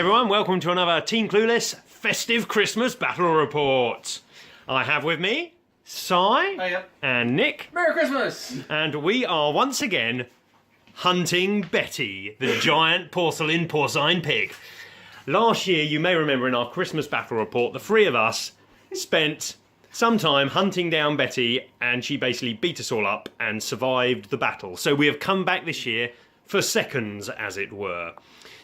everyone, welcome to another Team Clueless Festive Christmas Battle Report. I have with me Si and Nick. Merry Christmas! And we are once again hunting Betty, the giant porcine pig. Last year, you may remember in our Christmas Battle Report, the three of us spent some time hunting down Betty, and she basically beat us all up and survived the battle. So we have come back this year for seconds, as it were.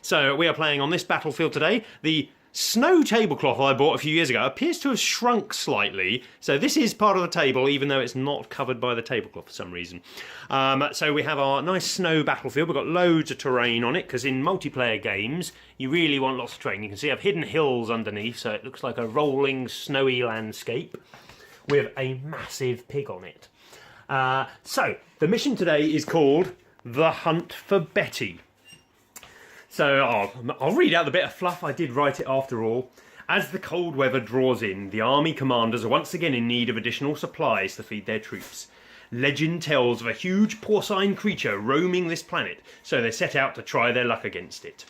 So we are playing on this battlefield today. The snow tablecloth I bought a few years ago appears to have shrunk slightly. So this is part of the table, even though it's not covered by the tablecloth for some reason. So we have our nice snow battlefield. We've got loads of terrain on it, because in multiplayer games, you really want lots of terrain. You can see I've hidden hills underneath, so it looks like a rolling, snowy landscape with a massive pig on it. So the mission today is called The Hunt for Betty. So I'll read out the bit of fluff. I did write it after all. As the cold weather draws in, the army commanders are once again in need of additional supplies to feed their troops. Legend tells of a huge porcine creature roaming this planet, so they set out to try their luck against it.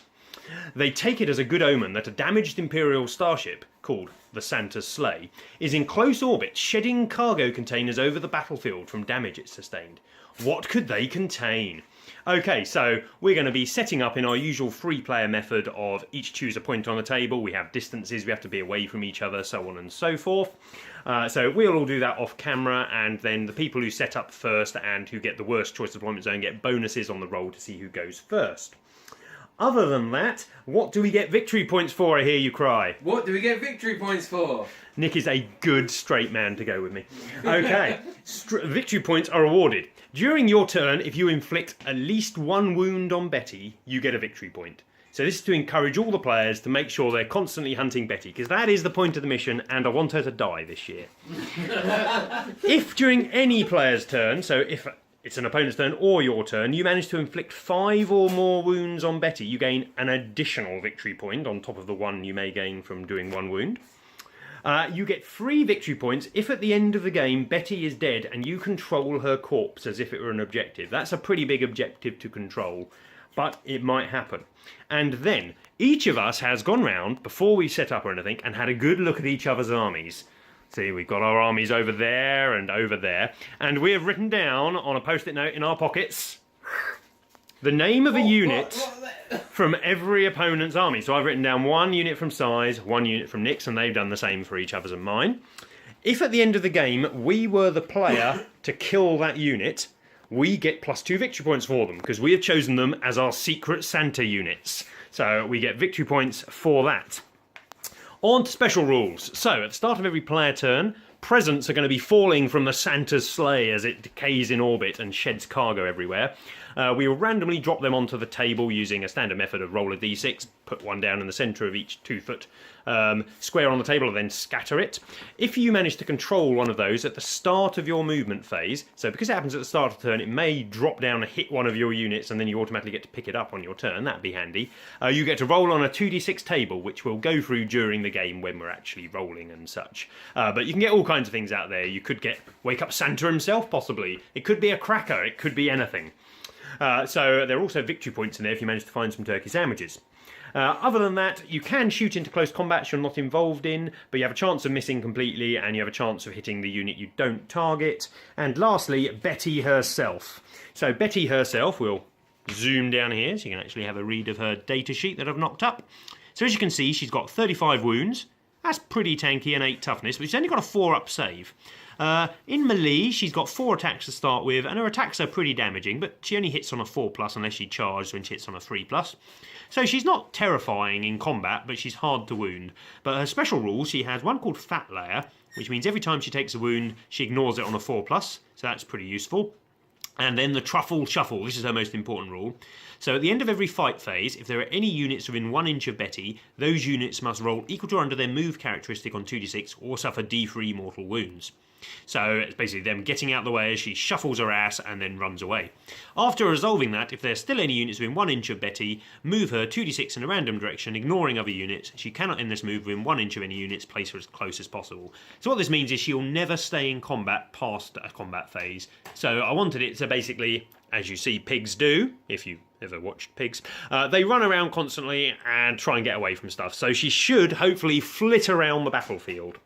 They take it as a good omen that a damaged Imperial starship, called the Santa's Sleigh, is in close orbit, shedding cargo containers over the battlefield from damage it sustained. What could they contain? Okay, so we're going to be setting up in our usual three-player method of each choose a point on the table. We have distances, we have to be away from each other, so on and so forth. So we'll all do that off camera, and then the people who set up first and who get the worst choice deployment zone get bonuses on the roll to see who goes first. Other than that, what do we get victory points for, I hear you cry? What do we get victory points for? Nick is a good straight man to go with me. Okay, victory points are awarded. During your turn, if you inflict at least one wound on Betty, you get a victory point. So this is to encourage all the players to make sure they're constantly hunting Betty, because that is the point of the mission, and I want her to die this year. If during any player's turn, so if it's an opponent's turn or your turn, you manage to inflict 5 or more wounds on Betty, you gain an additional victory point on top of the one you may gain from doing one wound. You get 3 victory points if at the end of the game Betty is dead and you control her corpse as if it were an objective. That's a pretty big objective to control, but it might happen. And then each of us has gone round before we set up or anything and had a good look at each other's armies. See, we've got our armies over there and over there, and we have written down on a post-it note in our pockets the name of a unit from every opponent's army. So I've written down 1 unit from Si's, 1 unit from Nick's, and they've done the same for each other's and mine. If at the end of the game we were the player to kill that unit, we get +2 victory points for them, because we have chosen them as our secret Santa units. So we get victory points for that. On to special rules. So, at the start of every player turn, presents are going to be falling from the Santa's sleigh as it decays in orbit and sheds cargo everywhere. We will randomly drop them onto the table using a standard method of roll a d6, put one down in the centre of each 2-foot square on the table and then scatter it. If you manage to control one of those at the start of your movement phase, so because it happens at the start of the turn, it may drop down and hit one of your units and then you automatically get to pick it up on your turn. That'd be handy. You get to roll on a 2d6 table, which we'll go through during the game when we're actually rolling and such. But you can get all kinds of things out there. You could wake up Santa himself, possibly. It could be a cracker. It could be anything. So there are also victory points in there if you manage to find some turkey sandwiches. Other than that, you can shoot into close combats you're not involved in, but you have a chance of missing completely and you have a chance of hitting the unit you don't target. And lastly, Betty herself. So Betty herself, we'll zoom down here so you can actually have a read of her data sheet that I've knocked up. So as you can see, she's got 35 wounds. That's pretty tanky and 8 toughness, but she's only got a 4-up save. In melee, she's got 4 attacks to start with, and her attacks are pretty damaging, but she only hits on a 4+ unless she charges when she hits on a 3+. So she's not terrifying in combat, but she's hard to wound. But her special rules, she has one called Fat Layer, which means every time she takes a wound, she ignores it on a 4+, so that's pretty useful. And then the Truffle Shuffle, this is her most important rule. So at the end of every fight phase, if there are any units within 1 inch of Betty, those units must roll equal to or under their move characteristic on 2d6 or suffer d3 mortal wounds. So it's basically them getting out of the way as she shuffles her ass and then runs away. After resolving that, if there's still any units within 1 inch of Betty, move her 2d6 in a random direction, ignoring other units. She cannot end this move within 1 inch of any units, place her as close as possible. So what this means is she'll never stay in combat past a combat phase. So I wanted it So basically, as you see pigs do, if you ever watched pigs, they run around constantly and try and get away from stuff. So she should hopefully flit around the battlefield.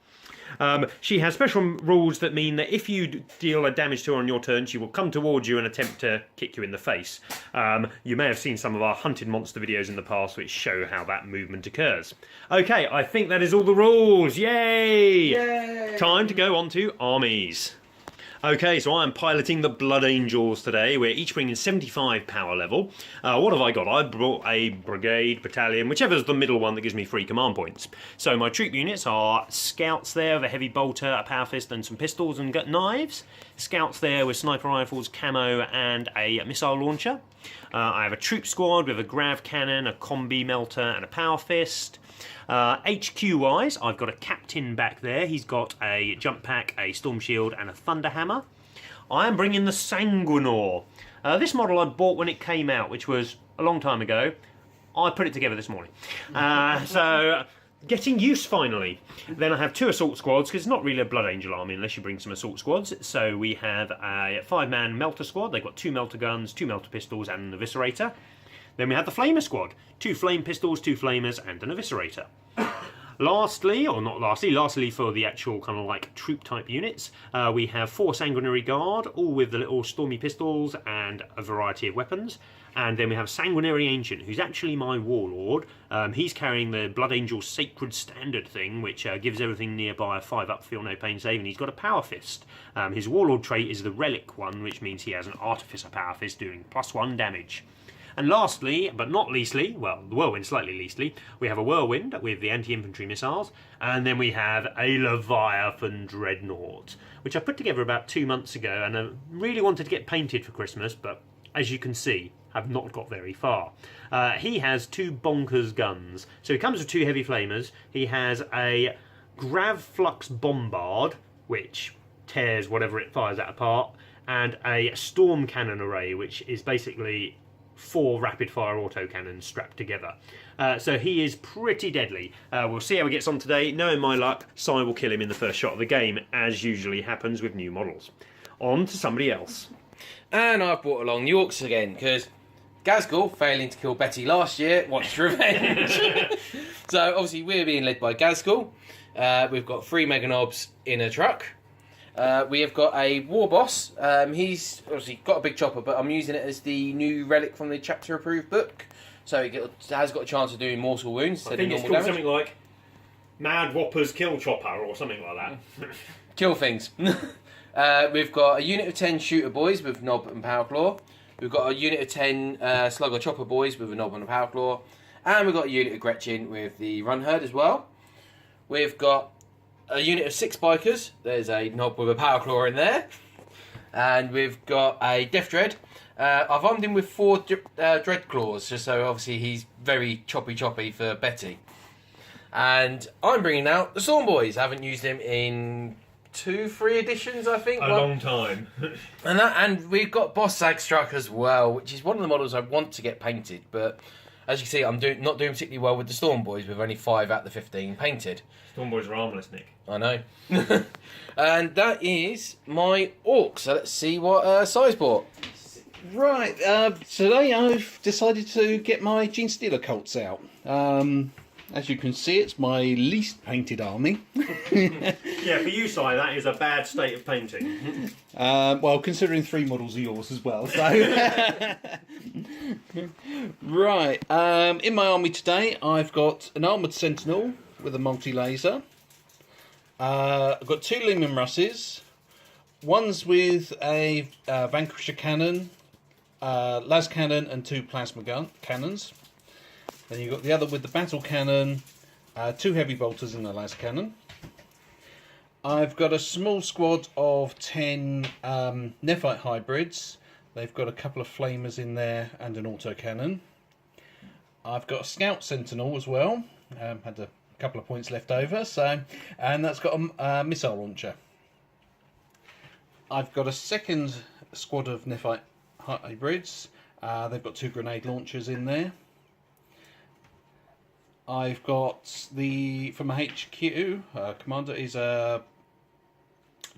She has special rules that mean that if you deal a damage to her on your turn, she will come towards you and attempt to kick you in the face. You may have seen some of our hunted monster videos in the past which show how that movement occurs. Okay, I think that is all the rules. Yay! Yay! Time to go on to armies. Okay, so I'm piloting the Blood Angels today. We're each bringing 75 power level. What have I got? I brought a brigade, battalion, whichever's the middle one that gives me 3 command points. So my troop units are scouts there with a heavy bolter, a power fist and some pistols and knives. Scouts there with sniper rifles, camo and a missile launcher. I have a troop squad with a grav cannon, a combi melter and a power fist. HQ-wise, I've got a captain back there. He's got a jump pack, a storm shield, and a thunder hammer. I am bringing the Sanguinor. This model I bought when it came out, which was a long time ago. I put it together this morning. So, getting use finally. Then I have 2 assault squads, because it's not really a Blood Angel army unless you bring some assault squads. So we have a 5-man melter squad. They've got 2 melter guns, 2 melter pistols, and an eviscerator. Then we have the Flamer squad, 2 flame pistols, 2 flamers, and an eviscerator. Lastly, or not lastly, lastly for the actual kind of like troop type units, we have 4 Sanguinary Guard, all with the little Stormy pistols and a variety of weapons. And then we have Sanguinary Ancient, who's actually my warlord. He's carrying the Blood Angel Sacred Standard thing, which gives everything nearby a 5-up feel no pain save, and he's got a power fist. His warlord trait is the relic one, which means he has an artificer power fist doing +1 damage. And lastly, but not leastly, well, the Whirlwind slightly leastly, we have a Whirlwind with the anti-infantry missiles, and then we have a Leviathan Dreadnought, which I put together about 2 months ago, and I really wanted to get painted for Christmas, but as you can see, have not got very far. He has 2 bonkers guns. So he comes with 2 heavy flamers. He has a Grav Flux Bombard, which tears whatever it fires at apart, and a Storm Cannon Array, which is basically 4 rapid-fire autocannons strapped together. So he is pretty deadly. We'll see how he gets on today. Knowing my luck, Si will kill him in the first shot of the game, as usually happens with new models. On to somebody else. And I've brought along the Orks again, because Gazgul, failing to kill Betty last year, wants revenge. So obviously we're being led by Gazgul. We've got 3 Meganobs in a truck. We have got a war boss. He's obviously got a big chopper, but I'm using it as the new relic from the chapter approved book. So he has got a chance of doing mortal wounds. I think it's called something like Mad Whopper's Kill Chopper or something like that. Kill things. We've got a unit of 10 shooter boys with knob and power claw. We've got a unit of 10 slugger chopper boys with a knob and a power claw. And we've got a unit of Gretchen with the run herd as well. We've got a unit of 6 bikers. There's a knob with a power claw in there. And we've got a Death Dread. I've armed him with 4 Dread Claws, just so obviously he's very choppy for Betty. And I'm bringing out the Storm Boys. I haven't used him in 2-3 editions, I think. A long time. and we've got Boss Zagstruck as well, which is one of the models I want to get painted, but as you can see, I'm not doing particularly well with the Storm Boys, with only 5 out of the 15 painted. Storm Boys are armless, Nick. I know. And that is my Orc, so let's see what Si's bought. Right, today I've decided to get my Genestealer Cults out. As you can see, it's my least painted army. Yeah, for you, Si, that is a bad state of painting. Well, considering 3 models are yours as well. So, right, in my army today, I've got an armoured sentinel with a multi-laser. I've got 2 Lumen Russes. One's with a Vanquisher cannon, las cannon, and 2 plasma cannons. Then you've got the other with the battle cannon, 2 heavy bolters and a las cannon. I've got a small squad of 10 Nephite hybrids. They've got a couple of flamers in there and an autocannon. I've got a scout sentinel as well. Had a couple of points left over, and that's got a missile launcher. I've got a second squad of Nephite hybrids. They've got 2 grenade launchers in there. I've got from a HQ commander is a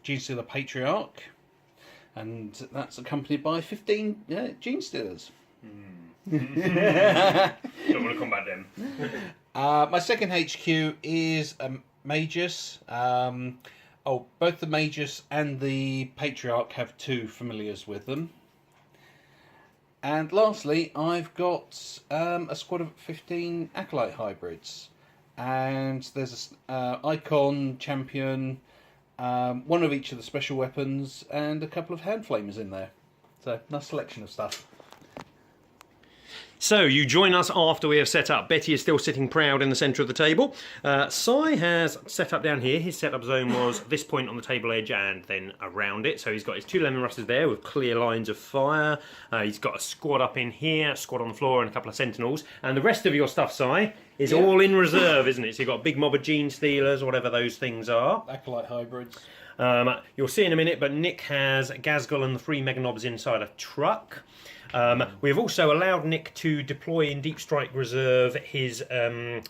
Genestealer Patriarch. And that's accompanied by 15 Genestealers. Don't want to combat them. My second HQ is Magus. Both the Magus and the Patriarch have 2 familiars with them. And lastly, I've got a squad of 15 Acolyte hybrids. And there's an Icon, Champion, one of each of the special weapons, and a couple of Hand Flamers in there. So, nice selection of stuff. So, you join us after we have set up. Betty is still sitting proud in the centre of the table. Cy has set up down here. His setup zone was this point on the table edge and then around it. So he's got his 2 lemon russes there with clear lines of fire. He's got a squad up in here, a squad on the floor, and a couple of sentinels. And the rest of your stuff, Cy, is all in reserve, isn't it? So you've got a big mob of Genestealers, whatever those things are. Acolyte hybrids. You'll see in a minute, but Nick has Gazgul and the 3 Meganobs inside a truck. We have also allowed Nick to deploy in Deep Strike Reserve his,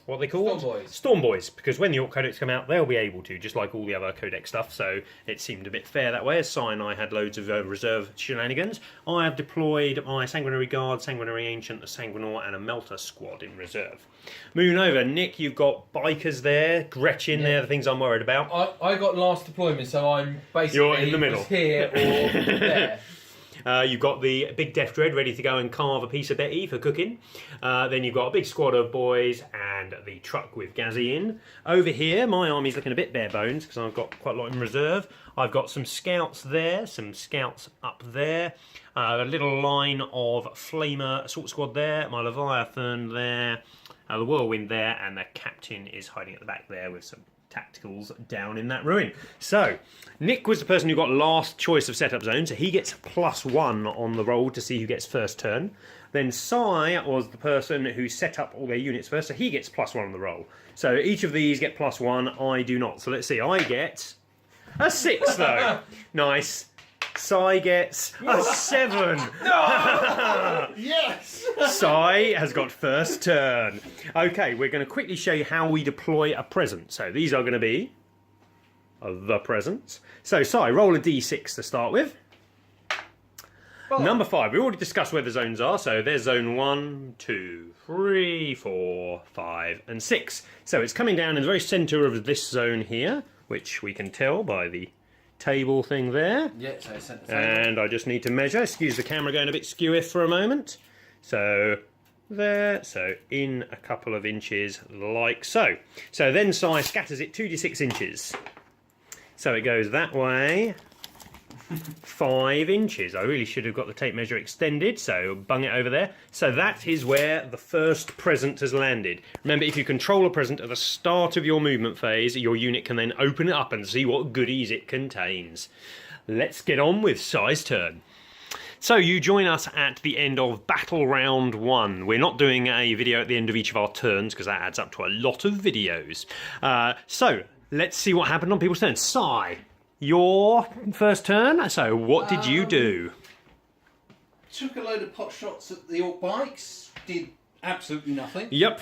what are they called? Storm Boys. Storm Boys, because when the Orc Codex come out, they'll be able to, just like all the other Codex stuff, so it seemed a bit fair that way, as Cy and I had loads of reserve shenanigans. I have deployed my Sanguinary Guard, Sanguinary Ancient, a Sanguinor, and a Melter squad in reserve. Moving over, Nick, you've got Bikers there, Gretchen there, the things I'm worried about. I got last deployment, so I'm basically You're in the middle. here or there. You've got the big Death Dread ready to go and carve a piece of Betty for cooking. Then you've got a big squad of boys and the truck with Gazzy in. Over here, my army's looking a bit bare bones because I've got quite a lot in reserve. I've got some scouts there, some scouts up there, a little line of Flamer assault squad there, my Leviathan there, the Whirlwind there, and the captain is hiding at the back there with some tacticals down in that ruin. So, Nick was the person who got last choice of setup zone, so he gets +1 on the roll to see who gets first turn. Then Cy was the person who set up all their units first, so he gets +1 on the roll. So each of these get +1, I do not. So let's see, I get a 6 though. Nice. Cy gets a 7. Yes! Cy has got first turn. Okay, we're going to quickly show you how we deploy a present. So these are going to be the presents. So Cy, roll a d6 to start with. Number 5. We already discussed where the zones are. So there's zone 1, 2, 3, 4, 5, and 6. So it's coming down in the very centre of this zone here, which we can tell by the table thing there. Yeah, so it's centre. And I just need to measure. Excuse the camera going a bit skew for a moment. So there, so in a couple of inches like so. So then Cy scatters it 2d6 inches. So it goes that way 5 inches. I really should have got the tape measure extended, so bung it over there. So that is where the first present has landed. Remember, if you control a present at the start of your movement phase, your unit can then open it up and see what goodies it contains. Let's get on with Cy's turn. So you join us at the end of Battle Round 1. We're not doing a video at the end of each of our turns because that adds up to a lot of videos. So let's see what happened on people's turns. Cy, your first turn. So what did you do? Took a load of pot shots at the Orc bikes. Did absolutely nothing. Yep.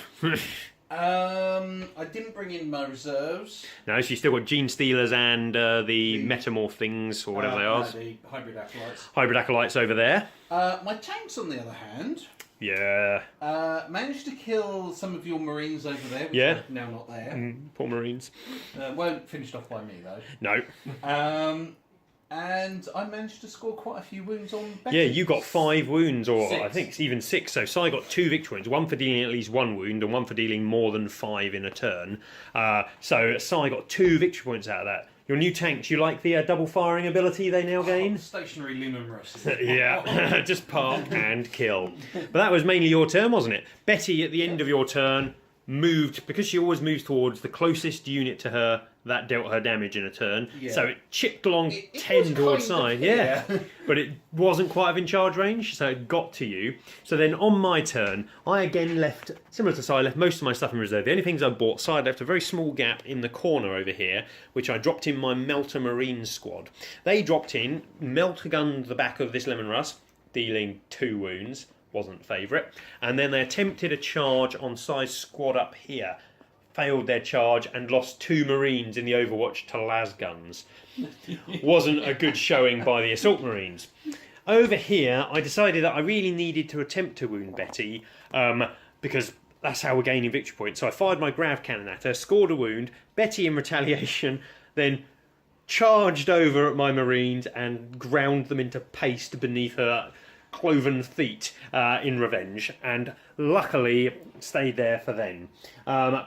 I didn't bring in my reserves. No, so you still got Genestealers and the Metamorph things, or whatever they are. The Hybrid Acolytes. Hybrid Acolytes over there. My tanks, on the other hand, Yeah. managed to kill some of your Marines over there, which Yeah. are now not there. Poor Marines. Weren't finished off by me, though. No. And I managed to score quite a few wounds on Betty. Yeah, you got 5 wounds, or 6. I think even 6. So Cy got 2 victory wounds, one for dealing at least 1 wound and one for dealing more than 5 in a turn. So Cy got 2 victory points out of that. Your new tanks, you like the double firing ability they now gain? Stationary Lumen Rush. Yeah, just park and kill. But that was mainly your turn, wasn't it? Betty, at the end of your turn, moved, because she always moves towards the closest unit to her, that dealt her damage in a turn. Yeah. So it chipped along It 10 towards kind of, side. yeah. But it wasn't quite within charge range, so it got to you. So then on my turn, I again left, similar to Cy, left most of my stuff in reserve. The only things I bought, Cy left a very small gap in the corner over here, which I dropped in my Melter Marine squad. They dropped in, Melter gunned the back of this Lemon Russ, dealing 2 wounds. Wasn't favourite. And then they attempted a charge on Cy's squad up here. failed their charge and lost 2 Marines in the Overwatch to las guns. Wasn't a good showing by the Assault Marines. Over here, I decided that I really needed to attempt to wound Betty, because that's how we're gaining victory points. So I fired my grav cannon at her, scored a wound. Betty, in retaliation, then charged over at my Marines and ground them into paste beneath her cloven feet in revenge, and luckily stayed there for then.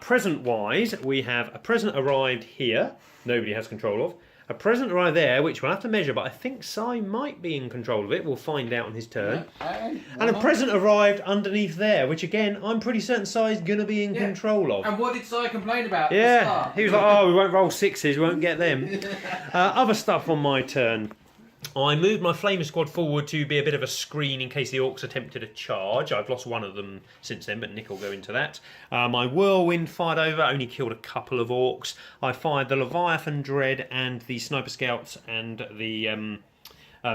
Present-wise, we have a present arrived here, nobody has control of. A present arrived there, which we'll have to measure, but I think Si might be in control of it. We'll find out on his turn. And a present arrived underneath there, which again, I'm pretty certain Si's going to be in control of. And what did Si complain about? Yeah, he was like, oh, we won't roll 6s, we won't get them. Other stuff on my turn. I moved my Flamer squad forward to be a bit of a screen in case the Orcs attempted a charge. I've lost one of them since then, but Nick will go into that. My Whirlwind fired over, only killed a couple of Orcs. I fired the Leviathan Dread and the Sniper Scouts and the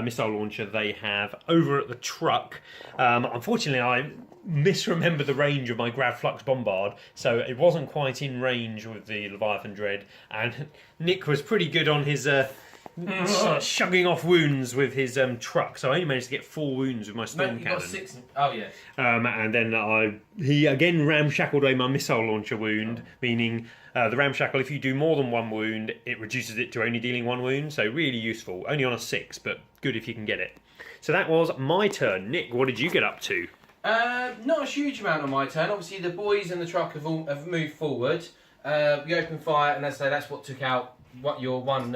missile launcher they have over at the truck. Unfortunately, I misremembered the range of my Grav Flux Bombard, so it wasn't quite in range with the Leviathan Dread, and Nick was pretty good on his... shugging off wounds with his truck, so I only managed to get 4 wounds with my storm cannon. Got 6. Oh yeah. And then he again ramshackled away my missile launcher wound, meaning the ramshackle, if you do more than 1 wound, it reduces it to only dealing 1 wound, so really useful. Only on a 6, but good if you can get it. So that was my turn. Nick, what did you get up to? Not a huge amount on my turn. Obviously, the boys and the truck have moved forward. We opened fire, and that's what took out your one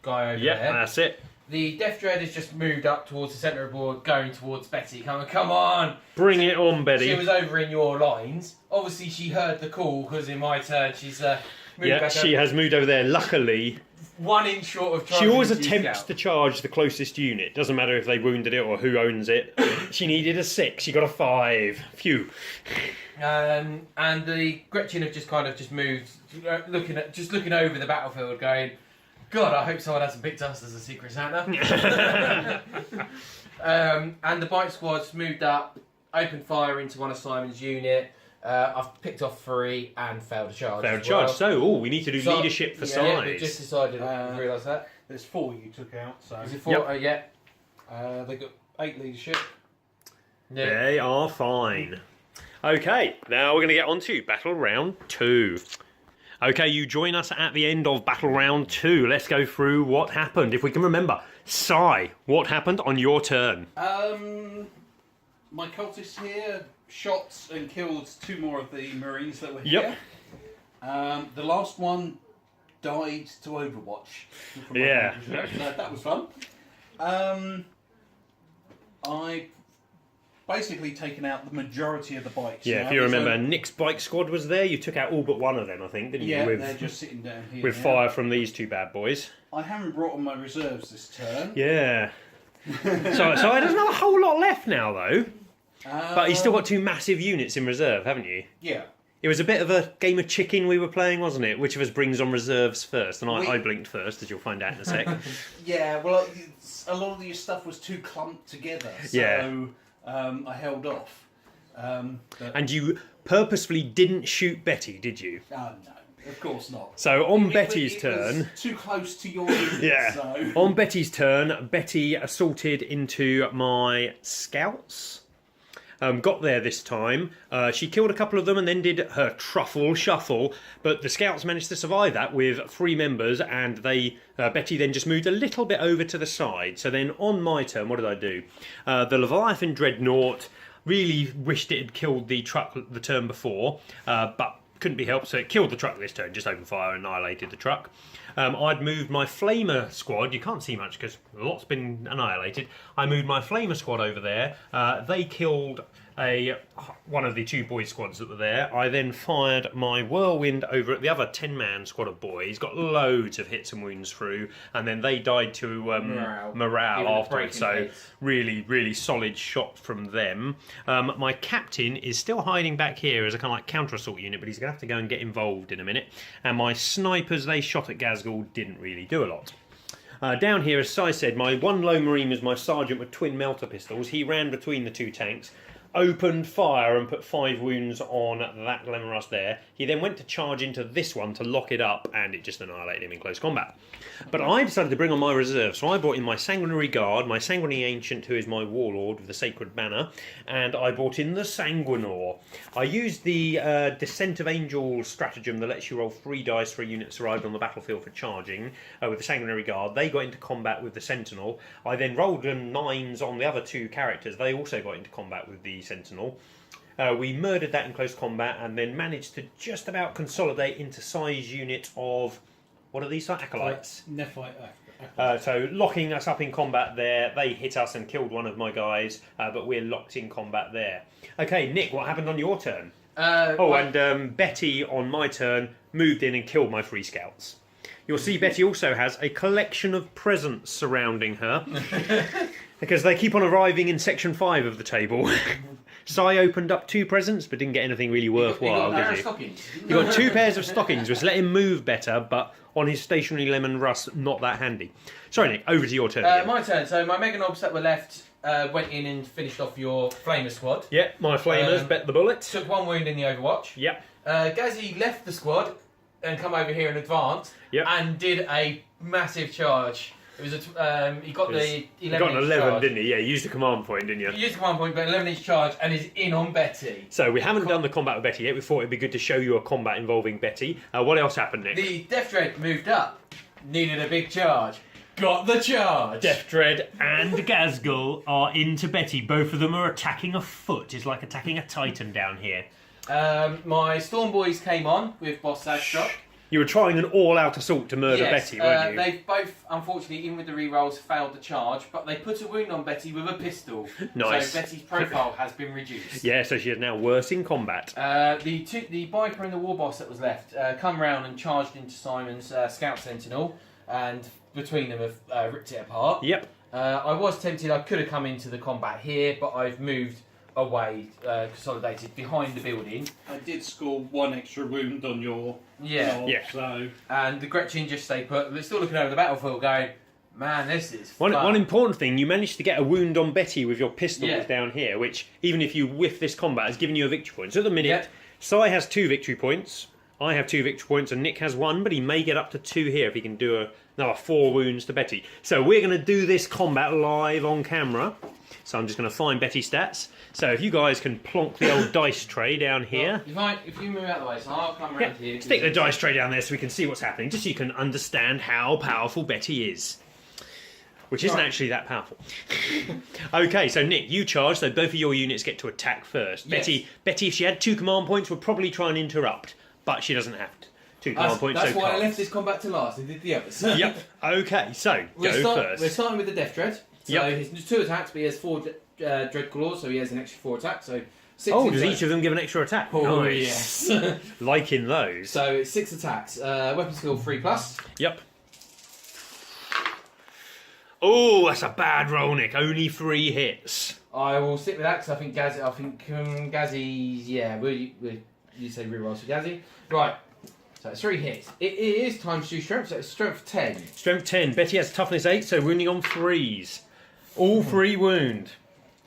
guy over there. Yeah, that's it. The Death Dread has just moved up towards the centre of the board, going towards Betty. Come on! Bring it on, Betty. She was over in your lines. Obviously, she heard the call, because in my turn, she's moved back she has moved over there, luckily. 1 inch short of charging. She always attempts to charge the closest unit. Doesn't matter if they wounded it or who owns it. She needed a 6. She got a 5. Phew. And the Gretchen have just moved, looking over the battlefield, going, God, I hope someone hasn't picked us as a Secret Santa. And the bike squad's moved up, opened fire into one of Simon's unit. I've picked off 3 and failed a charge. Failed a charge. So, we need to do leadership for size. Yeah, we just decided. Realised that. There's 4 you took out. So Is it 4? Yep. Yeah. they got 8 leadership. Yeah. They are fine. Okay, now we're going to get on to Battle Round 2. Okay, you join us at the end of Battle Round 2. Let's go through what happened. If we can remember. Si, what happened on your turn? My cultists here shot and killed 2 more of the Marines that were here. Yep. The last one died to Overwatch. Yeah. So that was fun. I basically taken out the majority of the bikes. Yeah, now. if you remember, So, Nick's bike squad was there. You took out all but one of them, I think, didn't yeah, you? they're just sitting down here. With now. fire from these 2 bad boys. I haven't brought on my reserves this turn. Yeah. So there's not a whole lot left now, though. But you've still got 2 massive units in reserve, haven't you? Yeah. It was a bit of a game of chicken we were playing, wasn't it? Which of us brings on reserves first? And I blinked first, as you'll find out in a sec. Yeah, well, a lot of your stuff was too clumped together, so I held off. And you purposefully didn't shoot Betty, did you? Oh, no, of course not. So on It Betty's was turn... too close to your unit, Yeah. so... On Betty's turn, Betty assaulted into my scouts. Got there this time. She killed a couple of them and then did her truffle shuffle, but the scouts managed to survive that with 3 members, and Betty then just moved a little bit over to the side. So then on my turn, what did I do? The Leviathan Dreadnought really wished it had killed the truck the turn before, but couldn't be helped, so it killed the truck this turn, just opened fire and annihilated the truck. I'd moved my Flamer squad. You can't see much because a lot's been annihilated. I moved my Flamer squad over there. They killed one of the 2 boy squads that were there. I then fired my Whirlwind over at the other 10-man squad of boys. Got loads of hits and wounds through, and then they died to morale afterwards. So really, really solid shot from them. My captain is still hiding back here as a kind of like counter-assault unit, but he's going to have to go and get involved in a minute. And my snipers, they shot at Gazgul, didn't really do a lot. Down here, as Si said, my 1 lone marine was my sergeant with twin melter pistols. He ran between the 2 tanks, opened fire and put 5 wounds on that Glamorous there. He then went to charge into this one to lock it up, and it just annihilated him in close combat. But I decided to bring on my reserve, so I brought in my Sanguinary Guard, my Sanguinary Ancient, who is my Warlord with the Sacred Banner, and I brought in the Sanguinor. I used the Descent of Angels stratagem that lets you roll 3 dice for a unit that's arrived on the battlefield for charging with the Sanguinary Guard. They got into combat with the Sentinel. I then rolled them 9s on the other 2 characters. They also got into combat with the Sentinel. We murdered that in close combat and then managed to just about consolidate into size unit of, what are these? Acolytes. Nephite. So locking us up in combat there. They hit us and killed one of my guys, but we're locked in combat there. Okay, Nick, what happened on your turn? And Betty on my turn moved in and killed my 3 scouts. You'll see Betty also has a collection of presents surrounding her because they keep on arriving in section 5 of the table. Sai opened up 2 presents but didn't get anything really worthwhile, did he? You got 2 pairs of stockings, which let him move better, but on his stationary lemon rust, not that handy. Sorry, Nick, over to your turn. My turn. So my Mega Knobs that were left went in and finished off your Flamer squad. Yep, my Flamers bet the bullet. Took 1 wound in the Overwatch. Yep. Gazzy left the squad and come over here in advance and did a massive charge. It was he got the 11 You got an 11, charge. didn't he? Yeah, you used a command point, didn't you? He used a command point, but 11-inch charge and is in on Betty. So we haven't done the combat with Betty yet. We thought it'd be good to show you a combat involving Betty. What else happened, Nick? The Death Dread moved up, needed a big charge, got the charge. Death Dread and Gazgul are into Betty. Both of them are attacking a foot. It's like attacking a Titan down here. My Storm Boys came on with Boss Sagstruck. You were trying an all-out assault to murder Betty, weren't you? They both, unfortunately, even with the rerolls, failed the charge, but they put a wound on Betty with a pistol. Nice. So Betty's profile has been reduced. Yeah, so she is now worse in combat. The Biker and the War Boss that was left come round and charged into Simon's Scout Sentinel, and between them have ripped it apart. Yep. I was tempted, I could have come into the combat here, but I've moved away, consolidated behind the building. I did score 1 extra wound on your knob, so... And the Gretchen just stay put. They're still looking over the battlefield going, man, this is One fun. important thing, you managed to get a wound on Betty with your pistols down here, which, even if you whiff this combat, has given you a victory point. So at the minute, Sai has 2 victory points, I have 2 victory points, and Nick has 1, but he may get up to 2 here if he can do another 4 wounds to Betty. So we're going to do this combat live on camera. So I'm just going to find Betty's stats. So if you guys can plonk the old dice tray down here. If you move out of the way, so I'll come around here. Stick the dice tray down there so we can see what's happening, just so you can understand how powerful Betty is. Which isn't actually that powerful. Okay, so Nick, you charge, so both of your units get to attack first. Yes. Betty, if she had 2 command points, would probably try and interrupt, but she doesn't have 2 command points. That's so why I can't. left this combat to last. I did the others. Yep. Okay, so go first. We're starting with the Death Dread. So his 2 attacks, but he has 4 Dread Claws, so he has an extra 4 attacks. So 6 does each of them give an extra attack? Oh, nice. yes. Liking those. So it's 6 attacks. Weapon skill 3+. Yep. Oh, that's a bad roll, Nick. Only 3 hits. I will stick with that because I think Gazzy. Yeah, you say rerolls for Gazzy. Right. So it's 3 hits. It is times 2 strength, so it's strength 10. Strength 10. Betty has toughness 8, so wounding on 3s. All 3 wound.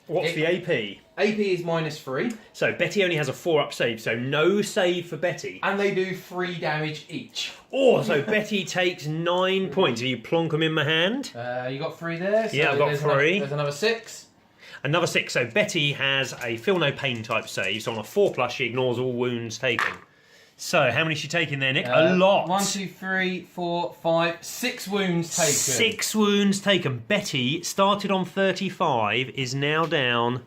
What's the AP? AP is -3. So Betty only has a 4-up save, so no save for Betty. And they do 3 damage each. Oh, so Betty takes 9 points. If you plonk them in my hand. You got 3 there. So Yeah, I've got 3. There's another 6. Another 6. So Betty has a feel no pain type save, so on a 4+, she ignores all wounds taken. So, how many is she taking there, Nick? A lot. 1, 2, 3, 4, 5, 6 wounds taken. 6 wounds taken. Betty started on 35, is now down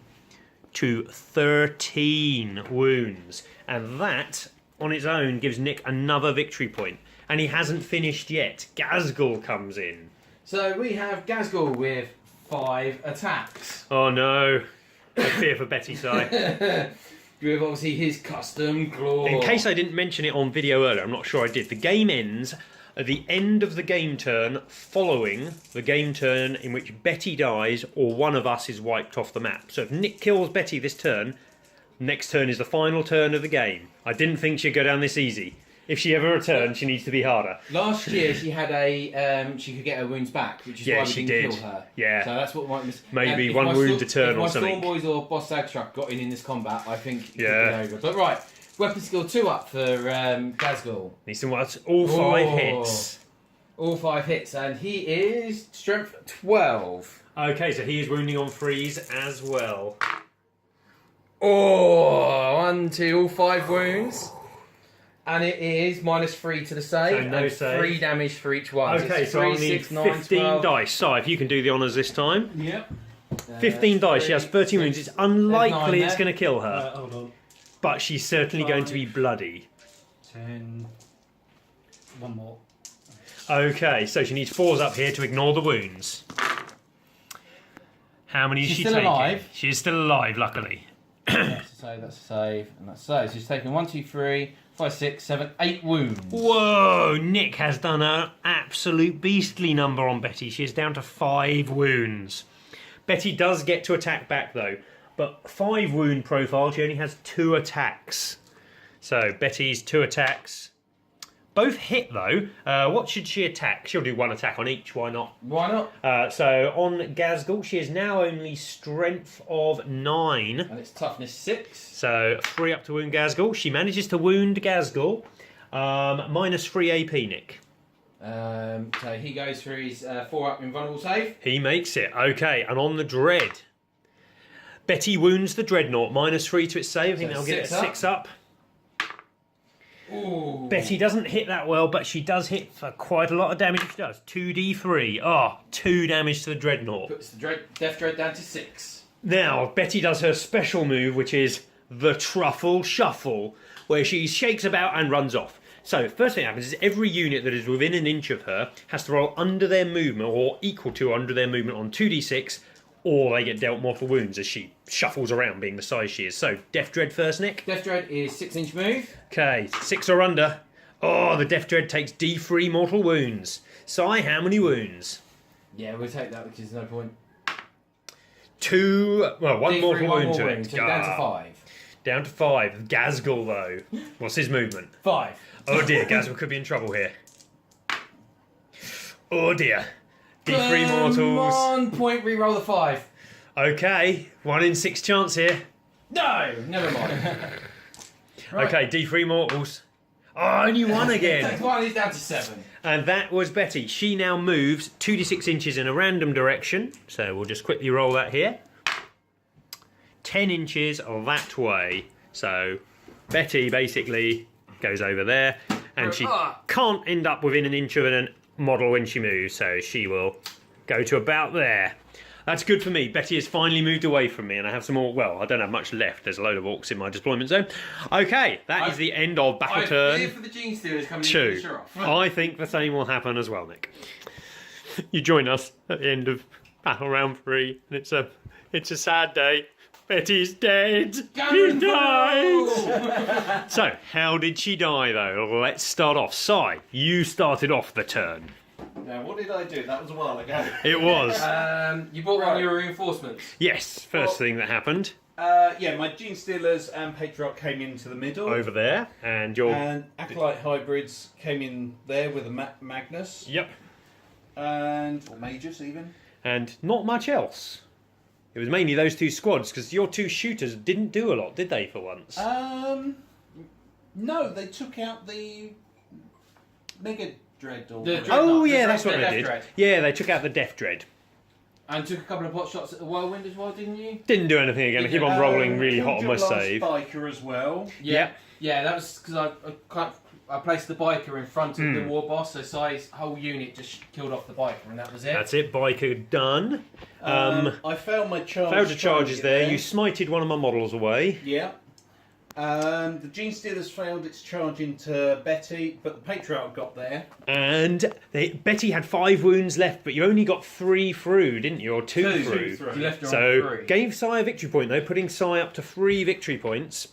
to 13 wounds. And that, on its own, gives Nick another victory point. And he hasn't finished yet. Gazgul comes in. So we have Gazgul with 5 attacks. Oh no. I fear for Betty, Si. With obviously his custom claw. In case I didn't mention it on video earlier, I'm not sure I did. The game ends at the end of the game turn following the game turn in which Betty dies or one of us is wiped off the map. So if Nick kills Betty this turn, next turn is the final turn of the game. I didn't think she'd go down this easy. If she ever returns, she needs to be harder. Last year she had she could get her wounds back, which is why we didn't kill her. Yeah. So that's what might miss. Maybe one wound a turn or something. If my Storm Boys or Boss Sagstruck got in this combat, I think it could Yeah. be over. But right, Weapon skill 2 up for Gazgul. Needs some what? All 5 hits. All 5 hits, and he is strength 12. Okay, so he is wounding on freeze as well. Oh, 1, 2, all 5 wounds. And it is -3 to the save, So no and save. 3 damage for each one. Okay, so I'll need 15 dice. Si, if you can do the honours this time. Yep. 15 dice, she has 13 wounds. It's unlikely There's it's 9 going to kill her, Hold on. but she's certainly going to be bloody. 10. One more. Okay, so she needs 4s up here to ignore the wounds. How many is She's she still taking? alive. She is still alive, luckily. That's a save, that's a save, and that's a save. So she's taken 1, 2, 3, 5, 6, 7, 8 wounds. Whoa! Nick has done an absolute beastly number on Betty. She is down to 5 wounds. Betty does get to attack back though, but 5 wound profile, she only has 2 attacks. So Betty's 2 attacks. Both hit though. What should she attack? She'll do 1 attack on each, why not? Why not? So on Gazgul, she is now only strength of 9. And it's toughness 6. So 3 up to wound Gazgul. She manages to wound Gazgul. -3 AP, Nick. So he goes for his 4 up invulnerable save. He makes it. Okay, and on the Dread. Betty wounds the Dreadnought. -3 to its save. I think So they'll get it 6 a 6 up. Ooh. Betty doesn't hit that well, but she does hit for quite a lot of damage. She does. 2d3. 2 damage to the Dreadnought. Puts the Death Dread down to 6. Now, Betty does her special move, which is the Truffle Shuffle, where she shakes about and runs off. So, first thing that happens is every unit that is within an inch of her has to roll under their movement, or equal to under their movement, on 2d6, or they get dealt mortal wounds as she shuffles around, being the size she is. So, Death Dread first, Nick. Death Dread is 6-inch move. Okay, 6 or under. The Death Dread takes d3 mortal wounds. Si, how many wounds? Yeah, we'll take that because there's no point. 1 D3, mortal one wound more to wound, it. so down to 5. Down to 5. Gazgul, though. What's his movement? 5. Oh dear, Gazgul could be in trouble here. Oh dear. D3 mortals. 1 point, re-roll the 5. Okay, 1 in 6 chance here. No, never mind. Right. Okay, D3 mortals. Only 1 again. Takes 1, he's down to 7. And that was Betty. She now moves 2d6 inches in a random direction. So we'll just quickly roll that here. 10 inches that way. So Betty basically goes over there, and she can't end up within an inch of a model when she moves, so she will go to about there. That's good for me. Betty has finally moved away from me, and I have some more. Well, I don't have much left. There's a load of orcs in my deployment zone. Okay, that is the end of battle I turn fear for the Genestealers coming in to 2. finish her off. I think the same will happen as well, Nick. You join us at the end of battle round 3, and it's a sad day. Betty's dead. She died. So, how did she die, though? Let's start off. Si, you started off the turn. Now, what did I do? That was a while ago. It was. You brought one of your reinforcements. Yes, first thing that happened. Yeah, my Genestealers and Patriarch came into the middle. Over there, and your... And Acolyte Hybrids came in there with a Magnus. Yep. Or Magus, even. And not much else. It was mainly those 2 squads, because your 2 shooters didn't do a lot, did they, for once? No, they took out the Mega Dread. Or The whatever. Oh, the yeah, that's what Death they did. Dread. Yeah, they took out the Death Dread. And took a couple of pot shots at the Whirlwind as well, didn't you? Didn't do anything again. I keep on rolling really hot on my Killed your save. last biker as well. Yep. Yeah, that was because I placed the biker in front of the war boss, so Sai's whole unit just killed off the biker, and that was it. That's it, biker done. I failed my charge. Failed to charges there. You smited one of my models away. Yeah. The Genestealers failed its charge into Betty, but the Patriarch got there. And Betty had 5 wounds left, but you only got 3 through, didn't you? Or 2 through. You left her on So 3. gave Sai a victory point though, putting Sai up to 3 victory points.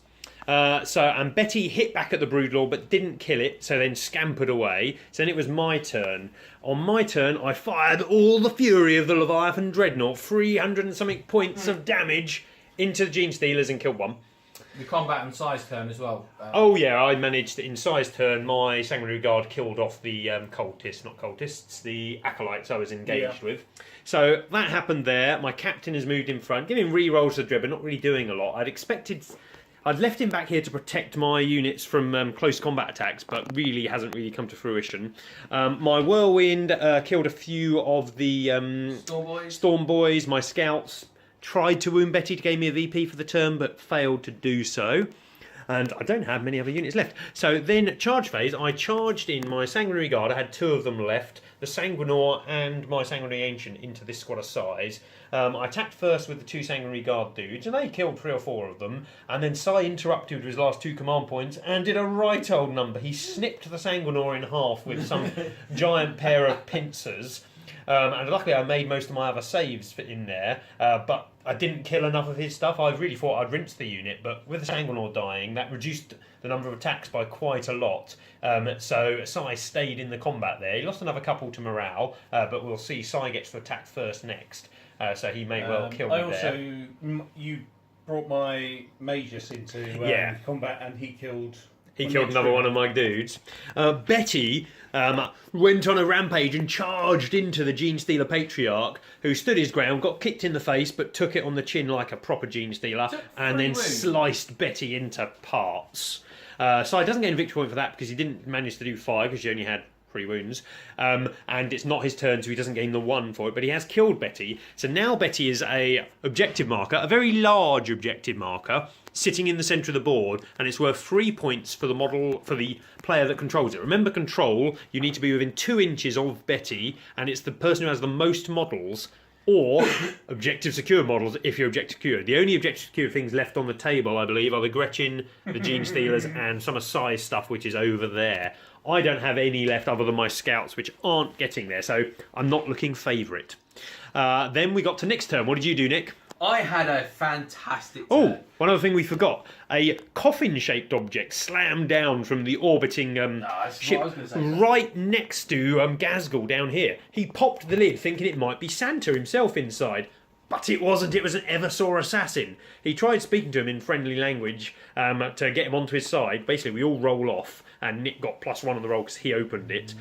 And Betty hit back at the Broodlord but didn't kill it, so then scampered away. So then it was my turn. On my turn, I fired all the fury of the Leviathan Dreadnought, 300 and something points of damage into the Genestealers, and killed 1. The combat and Sai's turn as well. Oh yeah, I managed in Sai's turn. My Sanguinary Guard killed off the cultists, the acolytes I was engaged with. So that happened there. My captain has moved in front, giving re-rolls to the Dread, but not really doing a lot. I'd left him back here to protect my units from close combat attacks, but really hasn't really come to fruition. My whirlwind killed a few of the Storm Boys. My scouts tried to wound Betty to gain me a VP for the turn, but failed to do so. And I don't have many other units left. So then, charge phase, I charged in my Sanguinary Guard. I had 2 of them left, the Sanguinor and my Sanguinary Ancient, into this squad of size. I attacked first with the 2 Sanguinary Guard dudes, and they killed 3 or 4 of them. And then Sai interrupted with his last 2 command points and did a right old number. He snipped the Sanguinor in half with some giant pair of pincers. And luckily I made most of my other saves in there, but I didn't kill enough of his stuff. I really thought I'd rinsed the unit, but with the Sanguinor dying, that reduced the number of attacks by quite a lot. So Sai stayed in the combat there. He lost another couple to morale, but we'll see. Sai gets to attack first next, so he may well kill me there. You brought my Magus into combat, and he killed... He killed another one of my dudes. Betty went on a rampage and charged into the Genestealer Patriarch, who stood his ground, got kicked in the face, but took it on the chin like a proper Genestealer, and then sliced Betty into parts. So he doesn't get a victory point for that because he didn't manage to do 5 because he only had 3 wounds. And it's not his turn, so he doesn't gain the 1 for it, but he has killed Betty. So now Betty is a objective marker, a very large objective marker, sitting in the centre of the board, and it's worth 3 points for the model for the player that controls it. Remember, control, you need to be within 2 inches of Betty, and it's the person who has the most models, or objective secure models if you're objective secure. The only objective secure things left on the table, I believe, are the Gretchen, the Genestealers, and some of Sai's stuff, which is over there. I don't have any left other than my scouts, which aren't getting there, so I'm not looking favourite. Then we got to Nick's turn. What did you do, Nick? I had a fantastic turn. Oh, one other thing we forgot. A coffin-shaped object slammed down from the orbiting ship right next to Gazgul down here. He popped the lid thinking it might be Santa himself inside. But it wasn't, it was an Eversaw assassin. He tried speaking to him in friendly language to get him onto his side. Basically, we all roll off, and Nick got +1 on the roll because he opened it.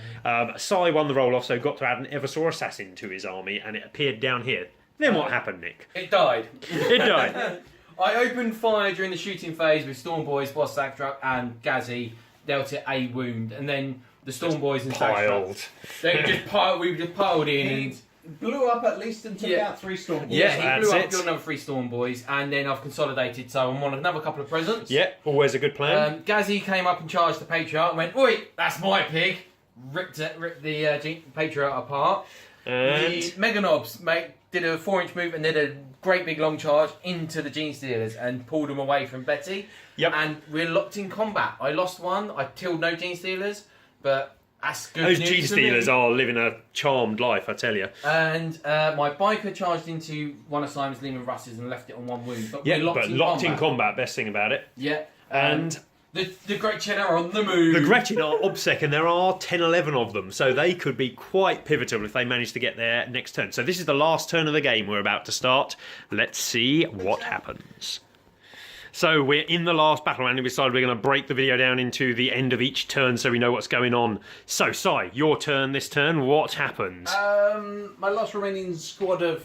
Sai won the roll off, so got to add an Eversaw assassin to his army, and it appeared down here. Then what happened, Nick? It died. It died. I opened fire during the shooting phase with Storm Boys, Boss Sacktrap, and Gazzy. Dealt it a wound, and then the Storm Boys and Sacktrap. We just piled in. He blew up at least and took out 3 Storm Boys. Yeah, he blew up, got another 3 Storm Boys, and then I've consolidated, so I'm on another couple of presents. Yeah, always a good plan. Gazzy came up and charged the Patriarch and went, "Oi, that's my pig!" Ripped the Patriarch apart. And the Meganobs did a 4-inch move and did a great big long charge into the Genestealers and pulled them away from Betty. Yep. And we're locked in combat. I lost one. I killed no Genestealers, but that's good those news for Genestealers me. are living a charmed life, I tell you. And my biker charged into one of Simon's Lehman Russes and left it on 1 wound. But Yeah, we're but locked in combat, best thing about it. Yeah. And the Gretchen are on the move. the Gretchen are OBSEC, and there are 10, 11 of them, so they could be quite pivotal if they manage to get their next turn. So this is the last turn of the game we're about to start. Let's see what happens. So we're in the last battle round, and we decided we're going to break the video down into the end of each turn so we know what's going on. So, Sai, your turn this turn. What happened? My last remaining squad of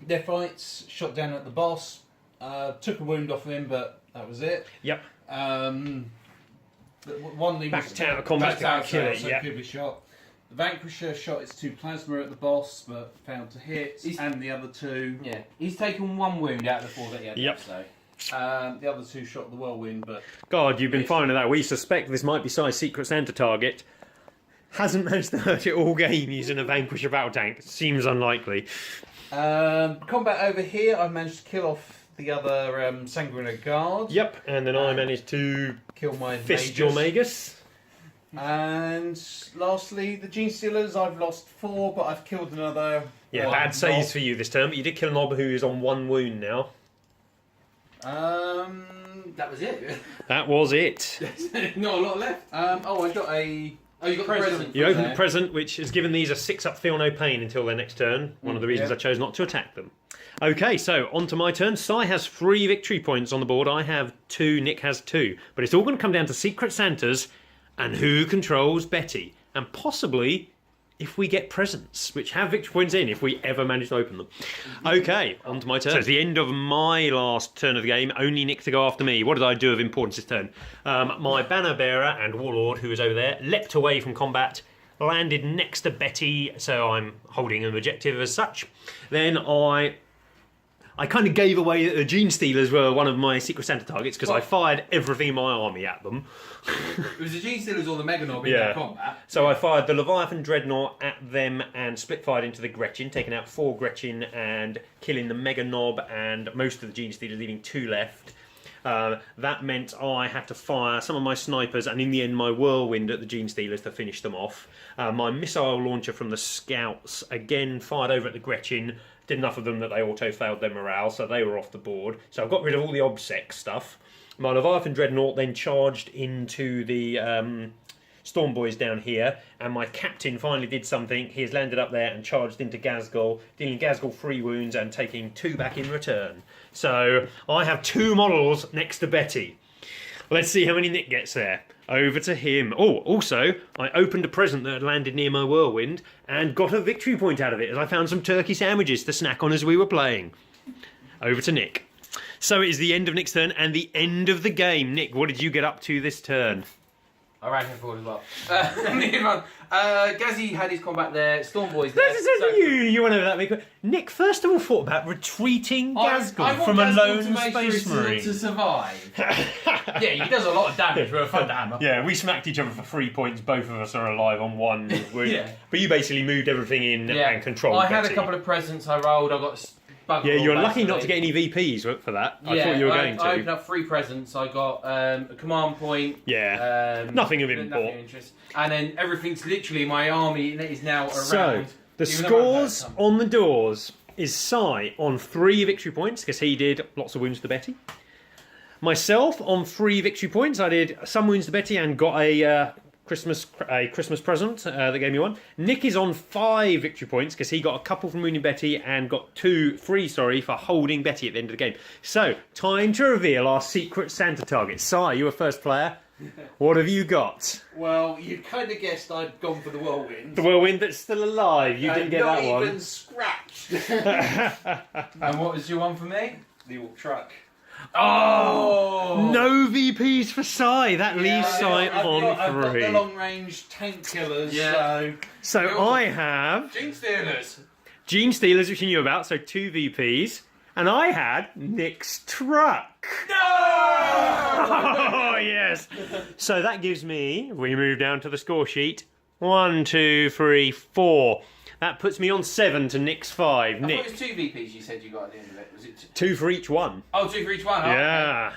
Nephites shot down at the boss. Took a wound off him, but that was it. Yep. One Backed out of combat to kill it, so yeah. could be shot. The Vanquisher shot its 2 plasma at the boss, but failed to hit. And the other 2. Yeah, he's taken 1 wound out of the 4 that he had. Yep. So. The other 2 shot the whirlwind, but God, you've been firing at that. We suspect this might be Sai's Secret Santa target. Hasn't managed to hurt it all game using a Vanquisher battle tank. Seems unlikely. combat over here. I managed to kill off the other Sanguinary Guard. Yep, and then I managed to kill my fist Magus. your Magus. And lastly, the Genestealers. I've lost 4, but I've killed another. Yeah, bad saves for you this turn, but you did kill an Ob who is on 1 wound now. That was it. That was it. Not a lot left. I got a. Oh, you got the present. You opened the present, which has given these a 6-up feel no pain until their next turn. One of the reasons I chose not to attack them. Okay, so on to my turn. Sai has 3 victory points on the board. I have 2. Nick has 2. But it's all going to come down to Secret Santas and who controls Betty. And possibly if we get presents, which have victory points in if we ever manage to open them. Okay, on to my turn. So it's the end of my last turn of the game. Only Nick to go after me. What did I do of importance this turn? My banner bearer and warlord, who was over there, leapt away from combat, landed next to Betty, so I'm holding an objective as such. Then I kind of gave away that the Genestealers were one of my Secret Santa targets because I fired everything in my army at them. It was the Genestealers or the Meganob in that combat. So I fired the Leviathan Dreadnought at them and split-fired into the Gretchen, taking out 4 Gretchen and killing the Meganob and most of the Genestealers, leaving 2 left. That meant I had to fire some of my snipers and in the end my Whirlwind at the Genestealers to finish them off. My missile launcher from the Scouts again fired over at the Gretchen. Did enough of them that they auto-failed their morale, so they were off the board. So I've got rid of all the OBSEC stuff. My Leviathan Dreadnought then charged into the Storm Boys down here, and my captain finally did something. He has landed up there and charged into Ghazghkull, dealing Ghazghkull 3 wounds and taking 2 back in return. So I have 2 models next to Betty. Let's see how many Nick gets there. Over to him. Oh, also, I opened a present that had landed near my Whirlwind and got a victory point out of it as I found some turkey sandwiches to snack on as we were playing. Over to Nick. So it is the end of Nick's turn and the end of the game. Nick, what did you get up to this turn? I ran him forward as well. Gazzy had his combat there. Storm Boys there. You went over that big. Nick, first of all, thought about retreating Ghazghkull from a lone Space Marine. To survive. Yeah, he does a lot of damage with a Thunderhammer. Yeah, we smacked each other for 3 points. Both of us are alive on 1 wound. Yeah. But you basically moved everything in and controlled I had Betty. a couple of presents I rolled. I got Yeah, you're lucky not to get any VPs for that. I thought you were going to. I opened up 3 presents. I got a command point. Yeah. Nothing of import. Nothing of interest. And then everything's literally my army is now around. So, the scores on the doors is Sai on 3 victory points, because he did lots of wounds to Betty. Myself on 3 victory points. I did some wounds to Betty and got a Christmas present that gave me 1. Nick is on 5 victory points because he got a couple from wounding Betty and got 3 for holding Betty at the end of the game. So, time to reveal our secret Santa target. Sai, you were first player. What have you got? Well, you kind of guessed I'd gone for the Whirlwind. The Whirlwind that's still alive. You didn't get that one. Not even scratched. And what was your one for me? The Ork truck. Oh! No VPs for Sai. That leaves Sai on 3. I've got the long-range tank killers, So I have Genestealers, which you knew about, so 2 VPs. And I had Nick's truck. No! Oh, yes. So that gives me, we move down to the score sheet, 1, 2, 3, 4. That puts me on 7 to Nick's 5. Nick. I thought it was 2 VPs you said you got at the end of it. Was it 2 for each one. Oh, 2 for each one. Oh, yeah.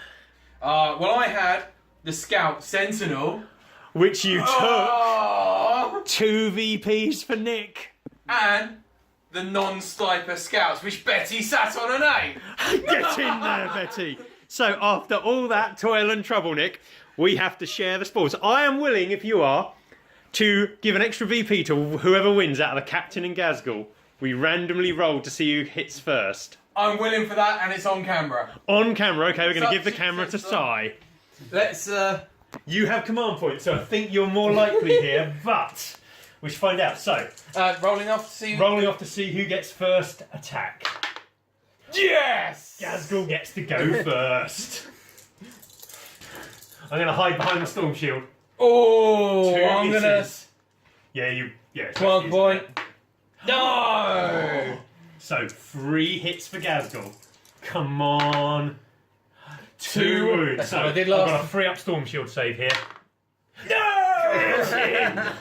Okay. Well, I had the Scout Sentinel. Which you took. 2 VPs for Nick. And the non-sniper Scouts, which Betty sat on an 8. Get in there, Betty. So after all that toil and trouble, Nick, we have to share the spoils. I am willing, if you are, to give an extra VP to whoever wins out of the captain and Ghazghkull. We randomly roll to see who hits first. I'm willing for that, and it's on camera. On camera, okay, we're going to give the camera to Sai. Let's, You have command points, so I think you're more likely here, but we should find out. So, rolling off to see who gets first attack. Yes! Ghazghkull gets to go first. I'm going to hide behind the storm shield. Oh, 2 I'm misses. gonna. Yeah. Come on, boy. No! So 3 hits for Ghazghkull. Come on. 2 wounds. That's So what I I've did last. got a 3-up storm shield save here. No!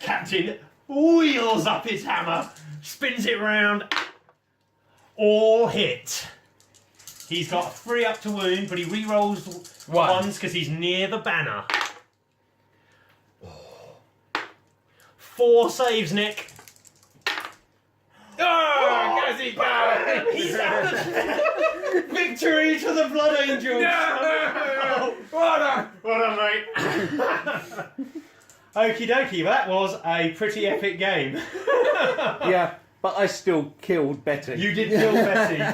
Captain wheels up his hammer, spins it round. All hit. He's got 3 up to wound, but he re-rolls ones because he's near the banner. 4 saves, Nick. Oh, Gazzy, go! He's out. Victory to the Blood Angels. No! Well done, mate. Okie dokie, that was a pretty epic game. Yeah, but I still killed Betty. You did kill Betty.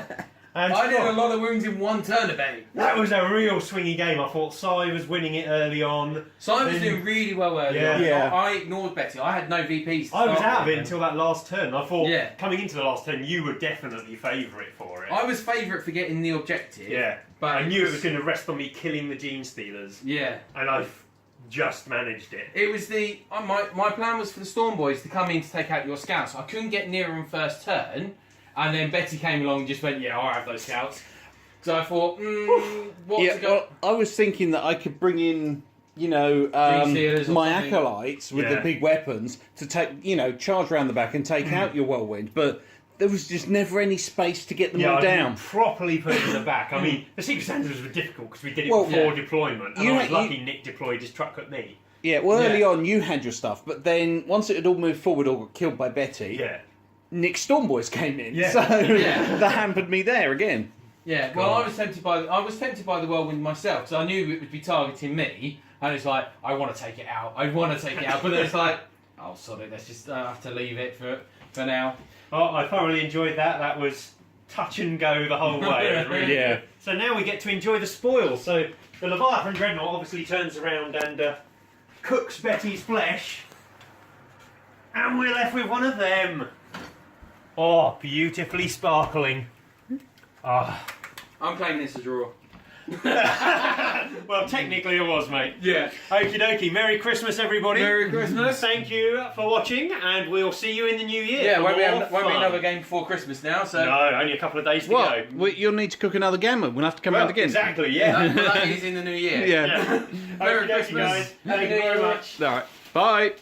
And I did a lot of wounds in one turn of Betty. that was a real swingy game. I thought Si was winning it early on. Simon was doing really well early on. Yeah. I ignored Betty. I had no VPs. I was out of it until that last turn. I thought, Yeah. coming into the last turn, you were definitely favourite for it. I was favourite for getting the objective. Yeah, But I knew it was going to rest on me killing the Genestealers, Yeah. and I've just managed it. It was my plan was for the Storm Boys to come in to take out your scouts. I couldn't get near them first turn, and then Betty came along and just went, "Yeah, I'll have those scouts." So I thought, what Yeah, to go? well, I was thinking that I could bring in, Genestealers or my something. acolytes with the Yeah. big weapons to take, charge around the back and take out your whirlwind, but there was just never any space to get them all I down. didn't properly put it in the back. I mean, the Secret Santas were difficult because we did it Well, before yeah. deployment, and You I was had- lucky Nick deployed his truck at me. Yeah, well, early Yeah. on you had your stuff, but then once it had all moved forward or got killed by Betty, Yeah. Nick's Storm Boys came in, Yeah. so Yeah. that hampered me there again. Yeah, well, I was tempted by the whirlwind myself because I knew it would be targeting me, and it's like I want to take it out, but then it's like, oh, sorry, let's just have to leave it for now. Oh, I thoroughly enjoyed that. That was touch and go the whole way. It was really Yeah. good. So now we get to enjoy the spoils. So the Leviathan Dreadnought obviously turns around and cooks Betty's flesh, and we're left with one of them. Oh, beautifully sparkling. Ah. I'm claiming this as a draw. Well, technically it was, mate. Yeah. Okie dokie. Merry Christmas, everybody. Merry Christmas. Thank you for watching, and we'll see you in the new year. Yeah, for won't be more fun. another game before Christmas now. So No, only a couple of days to Well, go. you'll need to cook another gammon. We'll have to come Well, round again. exactly, yeah. that is in the new year. Yeah. Yeah. Merry Okie dokie, Christmas. guys. Happy Thank you New very Year. much. All right. Bye.